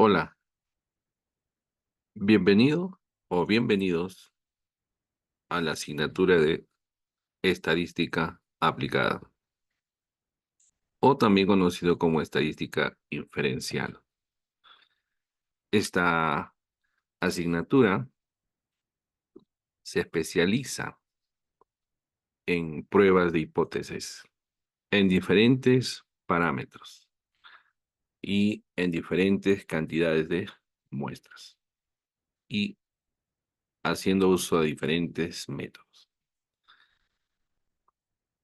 Hola, bienvenido o bienvenidos a la asignatura de Estadística Aplicada, o también conocido como Estadística Inferencial. Esta asignatura se especializa en pruebas de hipótesis en diferentes parámetros y en diferentes cantidades de muestras y haciendo uso de diferentes métodos.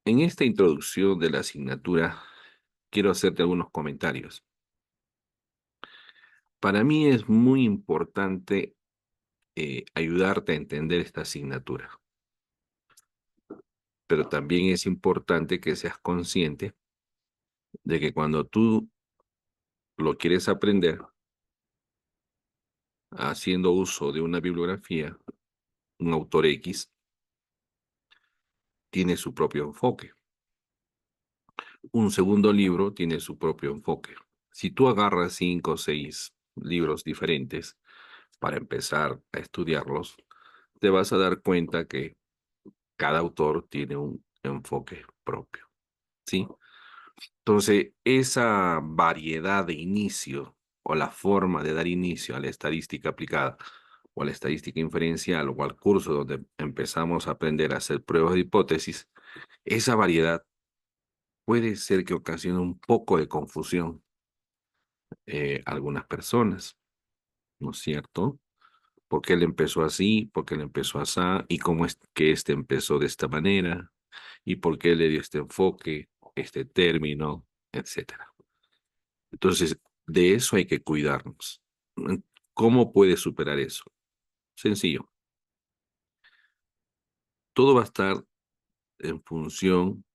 En esta introducción de la asignatura, quiero hacerte algunos comentarios. Para mí es muy importante ayudarte a entender esta asignatura, pero también es importante que seas consciente de que cuando tú lo quieres aprender haciendo uso de una bibliografía, un autor X tiene su propio enfoque. Un segundo libro tiene su propio enfoque. Si tú agarras 5 o 6 libros diferentes para empezar a estudiarlos, te vas a dar cuenta que cada autor tiene un enfoque propio, ¿sí? Entonces, esa variedad de inicio o la forma de dar inicio a la estadística aplicada o a la estadística inferencial o al curso donde empezamos a aprender a hacer pruebas de hipótesis, esa variedad puede ser que ocasione un poco de confusión a algunas personas, ¿no es cierto? ¿Por qué él empezó así? ¿Por qué él empezó así? ¿Y cómo es que este empezó de esta manera? ¿Y por qué le dio este enfoque, este término, etcétera? Entonces, de eso hay que cuidarnos. ¿Cómo puedes superar eso? Sencillo. Todo va a estar en función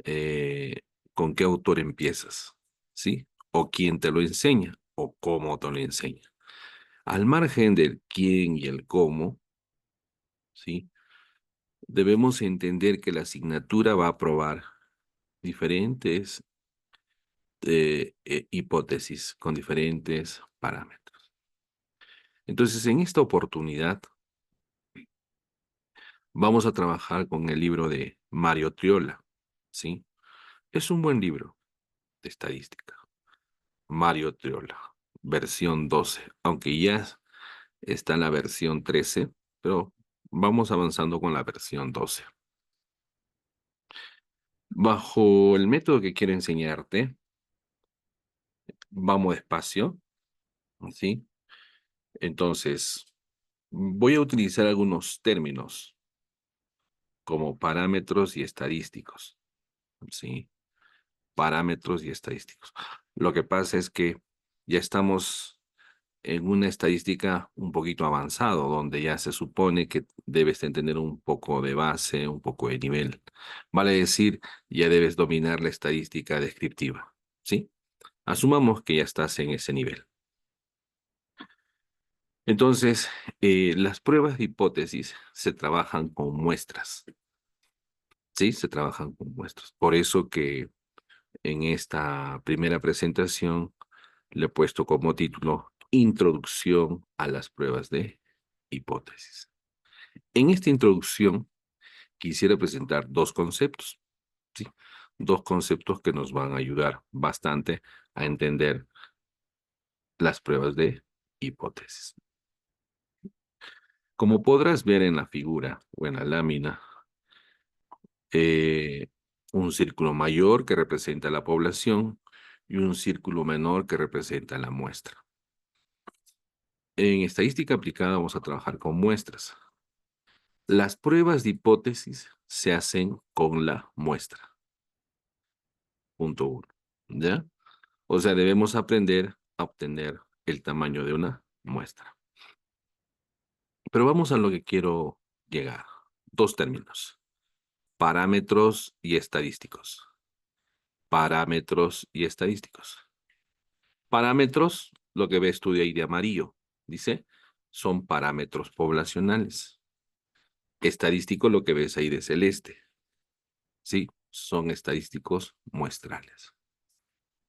eh, con qué autor empiezas, ¿sí? O quién te lo enseña, o cómo te lo enseña. Al margen del quién y el cómo, ¿sí? Debemos entender que la asignatura va a probar diferentes hipótesis con diferentes parámetros. Entonces, en esta oportunidad, vamos a trabajar con el libro de Mario Triola, ¿sí? Es un buen libro de estadística. Mario Triola, versión 12, aunque ya está en la versión 13, pero vamos avanzando con la versión 12. Bajo el método que quiero enseñarte, vamos despacio, ¿sí? Entonces, voy a utilizar algunos términos como parámetros y estadísticos, ¿sí? Parámetros y estadísticos. Lo que pasa es que ya estamos en una estadística un poquito avanzado, donde ya se supone que debes de tener un poco de base, un poco de nivel. Vale decir, ya debes dominar la estadística descriptiva, ¿sí? Asumamos que ya estás en ese nivel. Entonces, las pruebas de hipótesis se trabajan con muestras, ¿sí? Se trabajan con muestras. Por eso que en esta primera presentación le he puesto como título Introducción a las pruebas de hipótesis. En esta introducción quisiera presentar dos conceptos, ¿sí? Dos conceptos que nos van a ayudar bastante a entender las pruebas de hipótesis. Como podrás ver en la figura o en la lámina, eh, un círculo mayor que representa la población y un círculo menor que representa la muestra. En estadística aplicada vamos a trabajar con muestras. Las pruebas de hipótesis se hacen con la muestra. Punto uno. ¿Ya? O sea, debemos aprender a obtener el tamaño de una muestra. Pero vamos a lo que quiero llegar. Dos términos. Parámetros y estadísticos. Parámetros y estadísticos. Parámetros, lo que ves tú de ahí de amarillo, dice, son parámetros poblacionales. Estadístico, lo que ves ahí de celeste, sí, son estadísticos muestrales.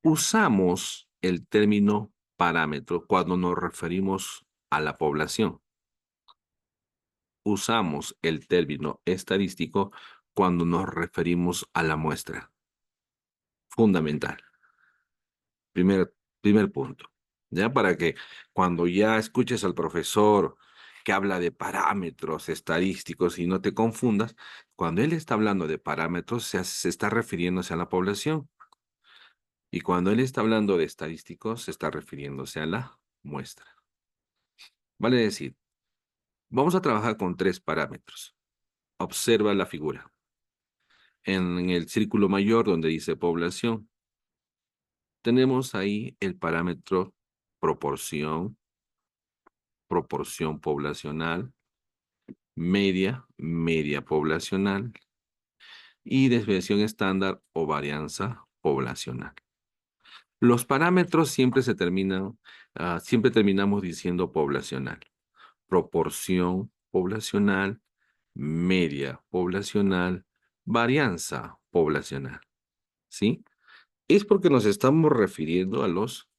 Usamos el término parámetro cuando nos referimos a la población. Usamos el término estadístico cuando nos referimos a la muestra. Fundamental. Primer punto. Ya para que cuando ya escuches al profesor que habla de parámetros estadísticos y no te confundas, cuando él está hablando de parámetros se está refiriéndose a la población. Y cuando él está hablando de estadísticos, se está refiriéndose a la muestra. Vale decir, vamos a trabajar con 3 parámetros. Observa la figura. En el círculo mayor donde dice población, tenemos ahí el parámetro proporción, proporción poblacional, media poblacional y desviación estándar o varianza poblacional. Los parámetros siempre siempre terminamos diciendo poblacional, proporción poblacional, media poblacional, varianza poblacional, ¿sí? Es porque nos estamos refiriendo a los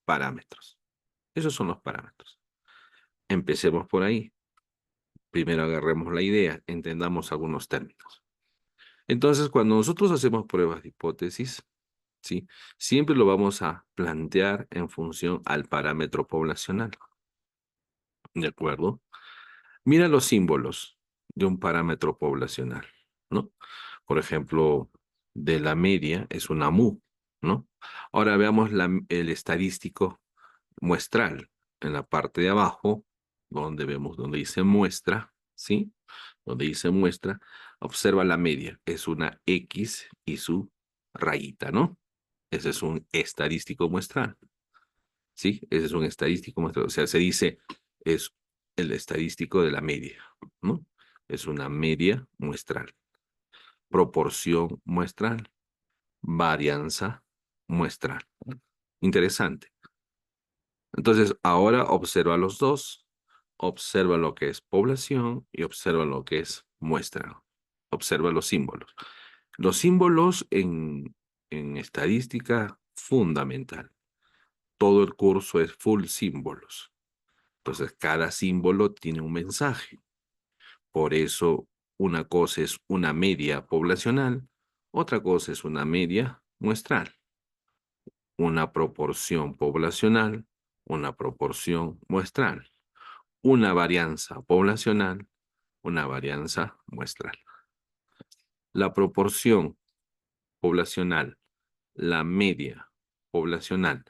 parámetros. Esos son los parámetros. Empecemos por ahí. Primero agarremos la idea, entendamos algunos términos. Entonces, cuando nosotros hacemos pruebas de hipótesis, ¿sí? Siempre lo vamos a plantear en función al parámetro poblacional. ¿De acuerdo? Mira los símbolos de un parámetro poblacional, ¿no? Por ejemplo, de la media es una mu, ¿no? Ahora veamos el estadístico muestral. En la parte de abajo, donde dice muestra, ¿sí? Donde dice muestra, observa la media. Es una X y su rayita, ¿no? Ese es un estadístico muestral, ¿sí? Ese es un estadístico muestral. O sea, se dice, es el estadístico de la media, ¿no? Es una media muestral. Proporción muestral. Varianza muestral. Interesante. Entonces, ahora observa los dos. Observa lo que es población y observa lo que es muestra. Observa los símbolos. Los símbolos en estadística, fundamental. Todo el curso es full símbolos. Entonces, cada símbolo tiene un mensaje. Por eso, una cosa es una media poblacional, otra cosa es una media muestral, una proporción poblacional, una proporción muestral, una varianza poblacional, una varianza muestral. La proporción poblacional, la media poblacional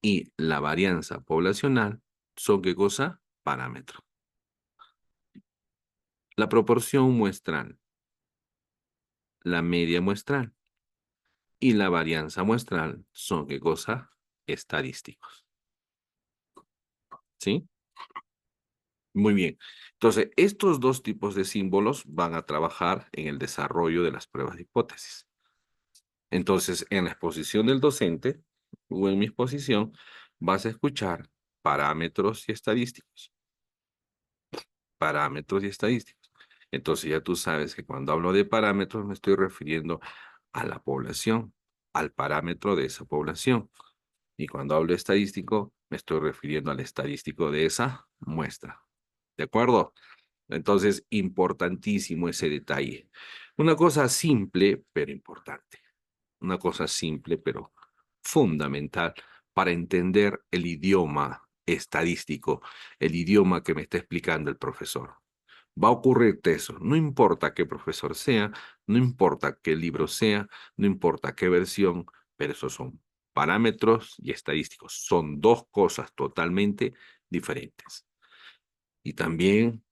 y la varianza poblacional son ¿qué cosa? Parámetros. La proporción muestral, la media muestral y la varianza muestral son ¿qué cosa? Estadísticos. ¿Sí? Muy bien. Entonces, estos dos tipos de símbolos van a trabajar en el desarrollo de las pruebas de hipótesis. Entonces, en la exposición del docente o en mi exposición, vas a escuchar parámetros y estadísticos. Parámetros y estadísticos. Entonces, ya tú sabes que cuando hablo de parámetros me estoy refiriendo a la población, al parámetro de esa población. Y cuando hablo estadístico, me estoy refiriendo al estadístico de esa muestra. ¿De acuerdo? Entonces, importantísimo ese detalle. Una cosa simple, pero importante. Una cosa simple, pero fundamental para entender el idioma estadístico, el idioma que me está explicando el profesor. Va a ocurrirte eso, no importa qué profesor sea, no importa qué libro sea, no importa qué versión, pero esos son parámetros y estadísticos. Son dos cosas totalmente diferentes. Y también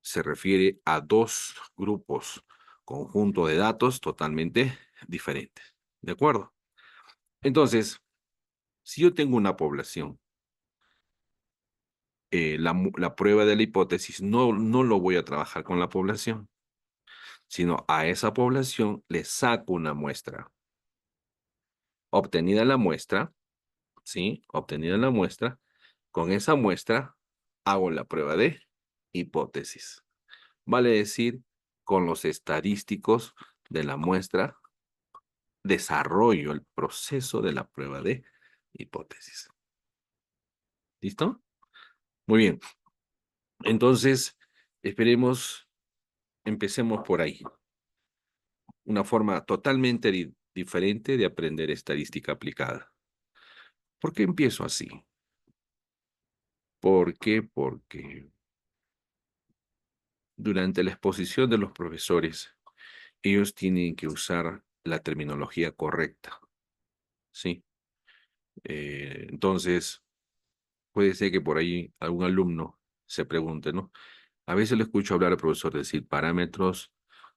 se refiere a dos grupos, conjunto de datos totalmente diferentes. ¿De acuerdo? Entonces, si yo tengo una población, la prueba de la hipótesis no lo voy a trabajar con la población, sino a esa población le saco una muestra. Obtenida la muestra, ¿sí? Obtenida la muestra, con esa muestra hago la prueba de hipótesis. Vale decir, con los estadísticos de la muestra, desarrollo el proceso de la prueba de hipótesis. ¿Listo? Muy bien. Entonces, empecemos por ahí. Una forma totalmente diferente de aprender estadística aplicada. ¿Por qué empiezo así? ¿Por qué? Porque durante la exposición de los profesores, ellos tienen que usar la terminología correcta, ¿sí? Entonces, puede ser que por ahí algún alumno se pregunte, ¿no? A veces le escucho hablar al profesor decir parámetros,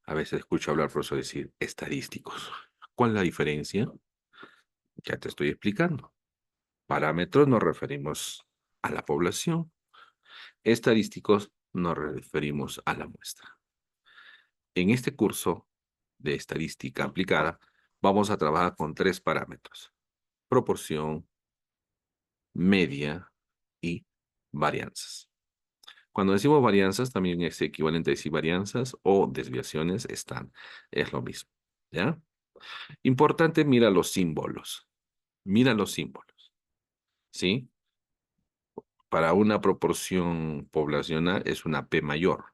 a veces escucho hablar al profesor decir estadísticos. ¿Cuál es la diferencia? Ya te estoy explicando. Parámetros nos referimos a la población, estadísticos nos referimos a la muestra. En este curso de estadística aplicada, vamos a trabajar con tres parámetros: proporción, media y varianzas. Cuando decimos varianzas, también es equivalente a decir varianzas o desviaciones, es lo mismo, ¿ya? Importante, mira los símbolos. Mira los símbolos, ¿sí? Para una proporción poblacional es una P mayor.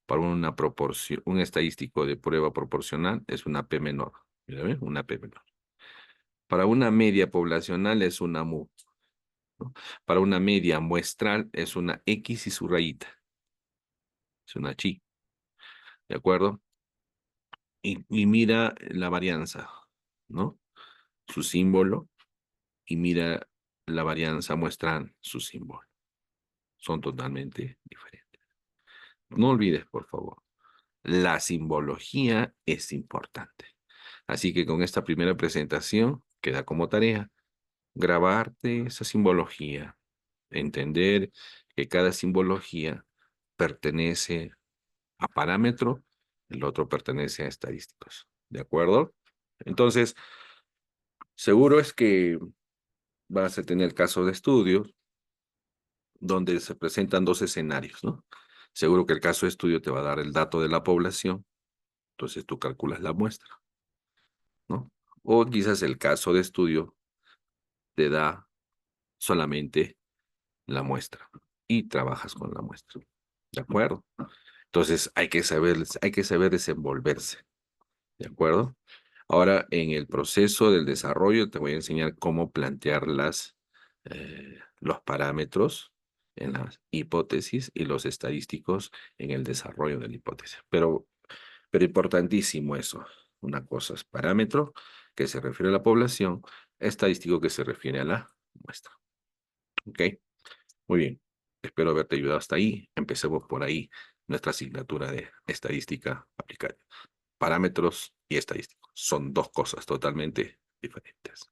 Para una proporción, un estadístico de prueba proporcional es una P menor. Mira, ¿ve? Una P menor. Para una media poblacional es una mu, ¿no? Para una media muestral es una X y su rayita. Es una chi, ¿de acuerdo? Y mira la varianza, ¿no? Su símbolo, y mira la varianza muestral, su símbolo. Son totalmente diferentes. No olvides, por favor, la simbología es importante. Así que con esta primera presentación queda como tarea grabarte esa simbología, entender que cada simbología pertenece a parámetro, el otro pertenece a estadísticos. ¿De acuerdo? Entonces, seguro es que vas a tener casos de estudio donde se presentan dos escenarios, ¿no? Seguro que el caso de estudio te va a dar el dato de la población, entonces tú calculas la muestra, ¿no? O quizás el caso de estudio te da solamente la muestra y trabajas con la muestra. ¿De acuerdo? Entonces hay que saber desenvolverse. ¿De acuerdo? Ahora, en el proceso del desarrollo te voy a enseñar cómo plantear los parámetros en las hipótesis y los estadísticos en el desarrollo de la hipótesis. Pero importantísimo eso. Una cosa es parámetro, que se refiere a la población, estadístico, que se refiere a la muestra. ¿Ok? Muy bien. Espero haberte ayudado hasta ahí. Empecemos por ahí nuestra asignatura de estadística aplicada. Parámetros y estadísticos son dos cosas totalmente diferentes.